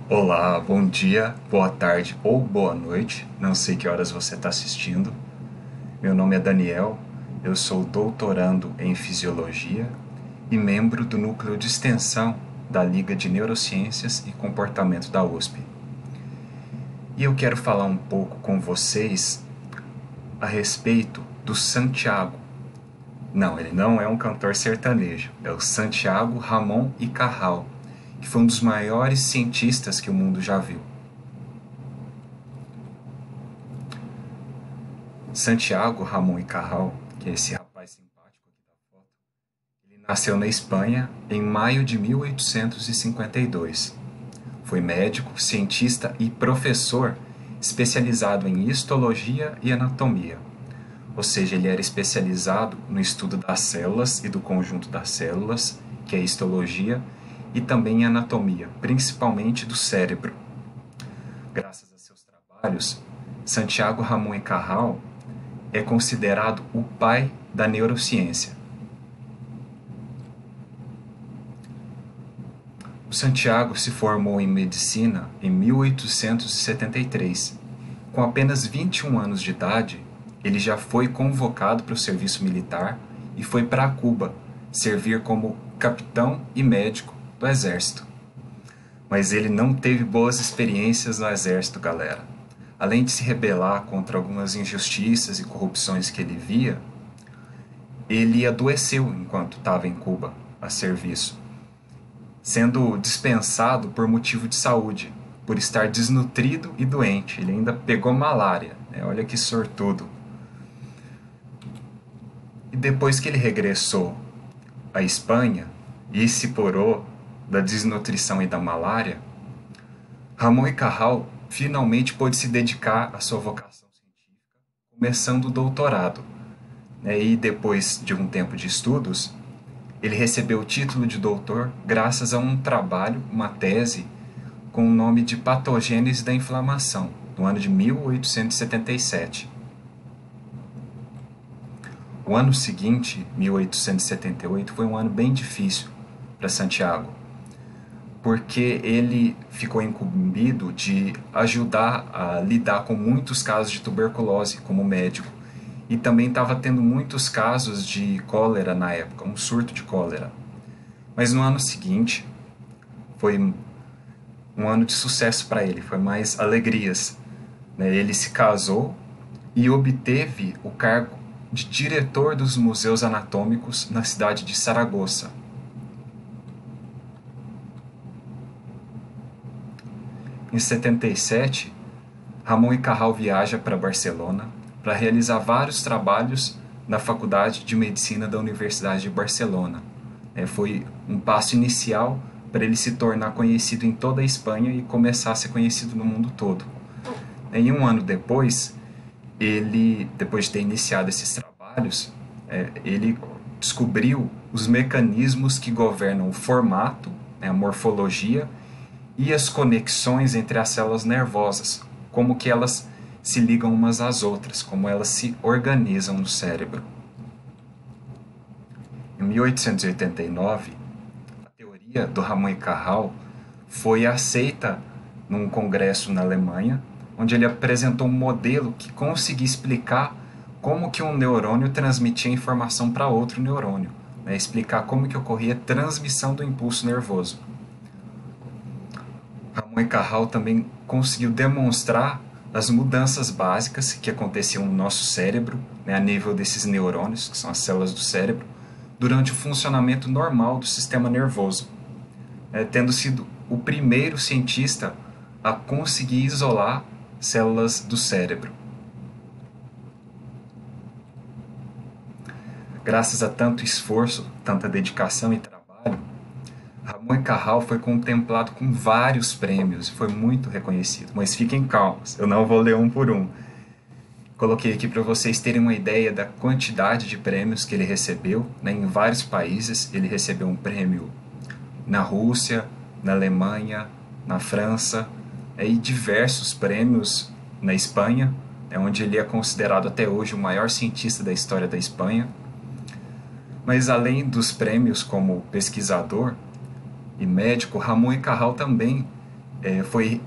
Olá, bom dia, boa tarde ou boa noite, não sei que horas você está assistindo. Meu nome é Daniel, eu sou doutorando em Fisiologia e membro do Núcleo de Extensão da Liga de Neurociências e Comportamento da USP. E eu quero falar um pouco com vocês a respeito do Santiago. Não, ele não é um cantor sertanejo, é o Santiago Ramon y Cajal, que foi um dos maiores cientistas que o mundo já viu. Santiago Ramon y Cajal, que é esse rapaz simpático aqui da foto, ele nasceu na Espanha em maio de 1852. Foi médico, cientista e professor especializado em histologia e anatomia. Ou seja, ele era especializado no estudo das células e do conjunto das células, que é a histologia, e também em anatomia, principalmente do cérebro. Graças a seus trabalhos, Santiago Ramon y Cajal é considerado o pai da neurociência. O Santiago se formou em medicina em 1873. Com apenas 21 anos de idade, ele já foi convocado para o serviço militar e foi para Cuba servir como capitão e médico do exército. Mas ele não teve boas experiências no exército, galera. Além de se rebelar contra algumas injustiças e corrupções que ele via, ele adoeceu enquanto estava em Cuba a serviço, sendo dispensado por motivo de saúde, por estar desnutrido e doente. Ele ainda pegou malária, né? Olha que sortudo. E depois que ele regressou à Espanha e se curou da desnutrição e da malária, Ramon y Cajal finalmente pôde se dedicar à sua vocação científica, começando o doutorado. E depois de um tempo de estudos, ele recebeu o título de doutor graças a um trabalho, uma tese, com o nome de Patogênese da Inflamação, no ano de 1877. O ano seguinte, 1878, foi um ano bem difícil para Santiago, porque ele ficou incumbido de ajudar a lidar com muitos casos de tuberculose como médico. E também estava tendo muitos casos de cólera na época, um surto de cólera. Mas no ano seguinte, foi um ano de sucesso para ele, foi mais alegrias. Ele se casou e obteve o cargo de diretor dos museus anatômicos na cidade de Saragoça. Em 77, Ramon y Cajal viaja para Barcelona para realizar vários trabalhos na Faculdade de Medicina da Universidade de Barcelona. Foi um passo inicial para ele se tornar conhecido em toda a Espanha e começar a ser conhecido no mundo todo. E um ano depois, depois de ter iniciado esses trabalhos, ele descobriu os mecanismos que governam o formato, a morfologia e as conexões entre as células nervosas, como que elas se ligam umas às outras, como elas se organizam no cérebro. Em 1889, a teoria do Ramon y Cajal foi aceita num congresso na Alemanha, onde ele apresentou um modelo que conseguia explicar como que um neurônio transmitia informação para outro neurônio, explicar como que ocorria a transmissão do impulso nervoso. Ramon y Cajal também conseguiu demonstrar as mudanças básicas que aconteciam no nosso cérebro, a nível desses neurônios, que são as células do cérebro, durante o funcionamento normal do sistema nervoso, tendo sido o primeiro cientista a conseguir isolar células do cérebro. Graças a tanto esforço, tanta dedicação e trabalho, Ramon y Cajal foi contemplado com vários prêmios e foi muito reconhecido. Mas fiquem calmos, eu não vou ler um por um. Coloquei aqui para vocês terem uma ideia da quantidade de prêmios que ele recebeu. Em vários países, ele recebeu um prêmio na Rússia, na Alemanha, na França, e diversos prêmios na Espanha, onde ele é considerado até hoje o maior cientista da história da Espanha. Mas além dos prêmios como pesquisador e médico, Ramon y Cajal também foi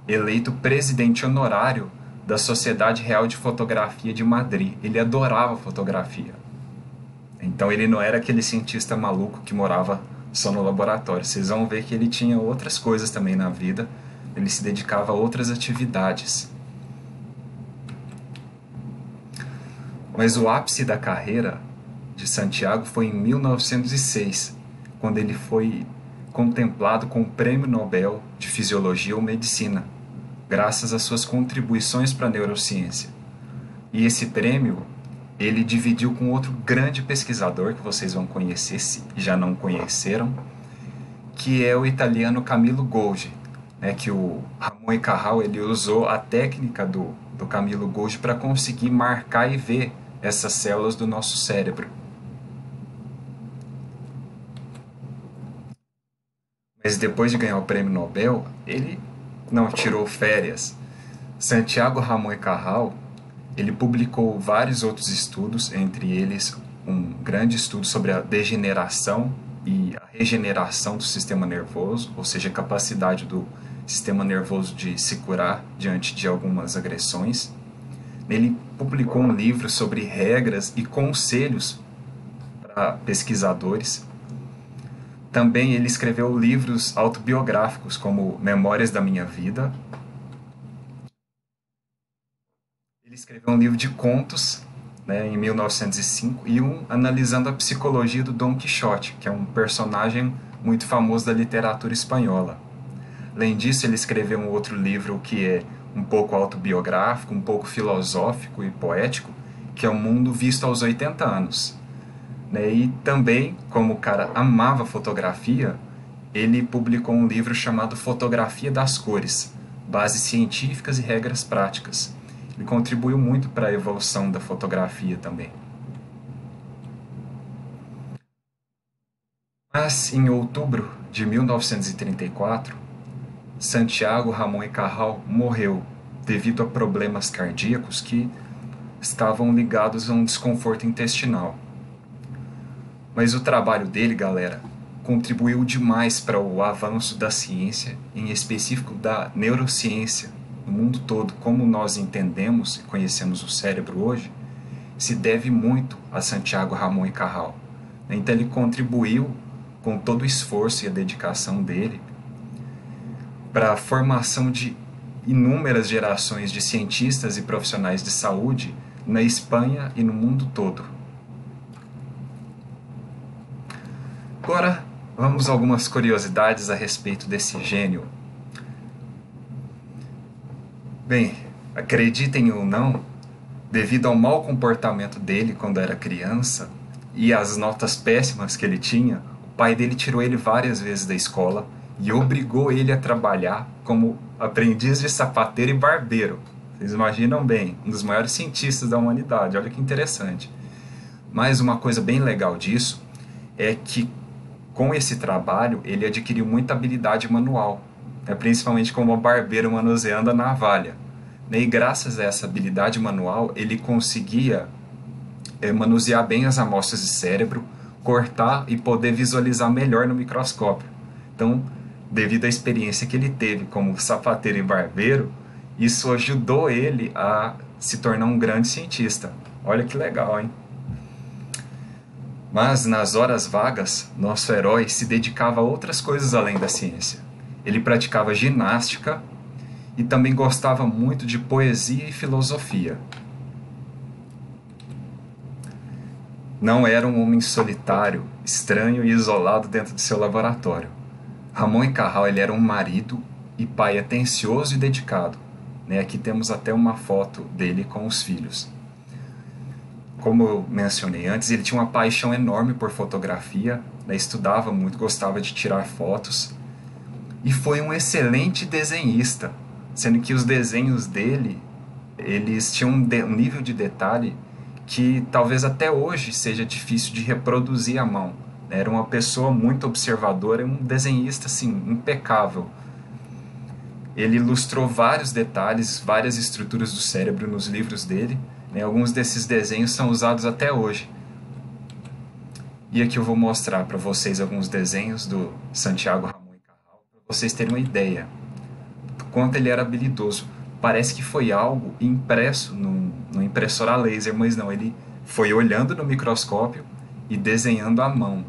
eleito presidente honorário da Sociedade Real de Fotografia de Madrid. Ele adorava fotografia. Então ele não era aquele cientista maluco que morava só no laboratório. Vocês vão ver que ele tinha outras coisas também na vida. Ele se dedicava a outras atividades. Mas o ápice da carreira de Santiago foi em 1906, quando ele foi contemplado com o Prêmio Nobel de Fisiologia ou Medicina, graças às suas contribuições para a neurociência. E esse prêmio ele dividiu com outro grande pesquisador que vocês vão conhecer, se já não conheceram, que é o italiano Camillo Golgi, né, que o Ramon e Cajal ele usou a técnica do Camillo Golgi para conseguir marcar e ver essas células do nosso cérebro. Mas depois de ganhar o prêmio Nobel, ele não tirou férias. Santiago Ramon e Cajal ele publicou vários outros estudos, entre eles um grande estudo sobre a degeneração e a regeneração do sistema nervoso, ou seja, a capacidade do sistema nervoso de se curar diante de algumas agressões. Ele publicou um livro sobre regras e conselhos para pesquisadores. Também ele escreveu livros autobiográficos, como Memórias da Minha Vida. Ele escreveu um livro de contos, né, em 1905, e um analisando a psicologia do Dom Quixote, que é um personagem muito famoso da literatura espanhola. Além disso, ele escreveu um outro livro que é um pouco autobiográfico, um pouco filosófico e poético, que é O Mundo Visto aos 80 Anos. E também, como o cara amava fotografia, ele publicou um livro chamado Fotografia das Cores, Bases Científicas e Regras Práticas. Ele contribuiu muito para a evolução da fotografia também. Mas, em outubro de 1934, Santiago Ramon e Cajal morreu devido a problemas cardíacos que estavam ligados a um desconforto intestinal. Mas o trabalho dele, galera, contribuiu demais para o avanço da ciência, em específico da neurociência, no mundo todo. Como nós entendemos e conhecemos o cérebro hoje, se deve muito a Santiago Ramon e Cajal. Então ele contribuiu com todo o esforço e a dedicação dele para a formação de inúmeras gerações de cientistas e profissionais de saúde na Espanha e no mundo todo. Agora, vamos a algumas curiosidades a respeito desse gênio. Bem, acreditem ou não, devido ao mau comportamento dele quando era criança e às notas péssimas que ele tinha, o pai dele tirou ele várias vezes da escola e obrigou ele a trabalhar como aprendiz de sapateiro e barbeiro. Vocês imaginam bem, um dos maiores cientistas da humanidade, olha que interessante. Mas uma coisa bem legal disso é que com esse trabalho ele adquiriu muita habilidade manual, principalmente como barbeiro manuseando a navalha. E graças a essa habilidade manual ele conseguia manusear bem as amostras de cérebro, cortar e poder visualizar melhor no microscópio. Então, devido à experiência que ele teve como sapateiro e barbeiro, isso ajudou ele a se tornar um grande cientista. Olha que legal, hein? Mas, nas horas vagas, nosso herói se dedicava a outras coisas além da ciência. Ele praticava ginástica e também gostava muito de poesia e filosofia. Não era um homem solitário, estranho e isolado dentro de seu laboratório. Ramon e Cajal ele era um marido e pai atencioso e dedicado. Aqui temos até uma foto dele com os filhos. Como eu mencionei antes, ele tinha uma paixão enorme por fotografia, estudava muito, gostava de tirar fotos e foi um excelente desenhista, sendo que os desenhos dele eles tinham um nível de detalhe que talvez até hoje seja difícil de reproduzir à mão. Era uma pessoa muito observadora e um desenhista assim, impecável. Ele ilustrou vários detalhes, várias estruturas do cérebro nos livros dele. Alguns desses desenhos são usados até hoje. E aqui eu vou mostrar para vocês alguns desenhos do Santiago Ramon e Cajal, para vocês terem uma ideia quanto ele era habilidoso. Parece que foi algo impresso no impressor a laser, mas não, ele foi olhando no microscópio e desenhando à mão.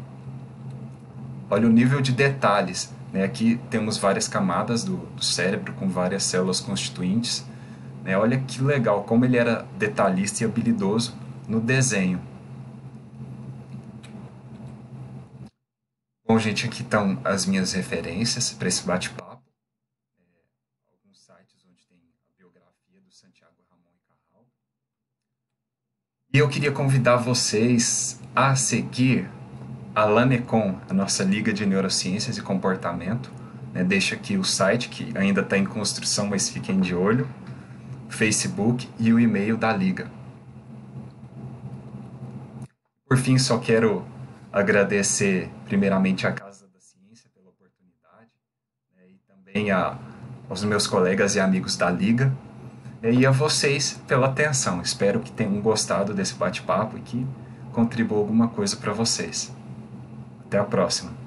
Olha o nível de detalhes, né? Aqui temos várias camadas do cérebro com várias células constituintes, né? Olha que legal, como ele era detalhista e habilidoso no desenho. Bom, gente, aqui estão as minhas referências para esse bate-papo. Alguns sites onde tem a biografia do Santiago Ramon y Cajal. E eu queria convidar vocês a seguir a Lanecon, a nossa Liga de Neurociências e Comportamento. Né? Deixa aqui o site, que ainda está em construção, mas fiquem de olho. Facebook e o e-mail da Liga. Por fim, só quero agradecer primeiramente à Casa da Ciência pela oportunidade, né, e também aos meus colegas e amigos da Liga, né, e a vocês pela atenção. Espero que tenham gostado desse bate-papo e que contribua alguma coisa para vocês. Até a próxima.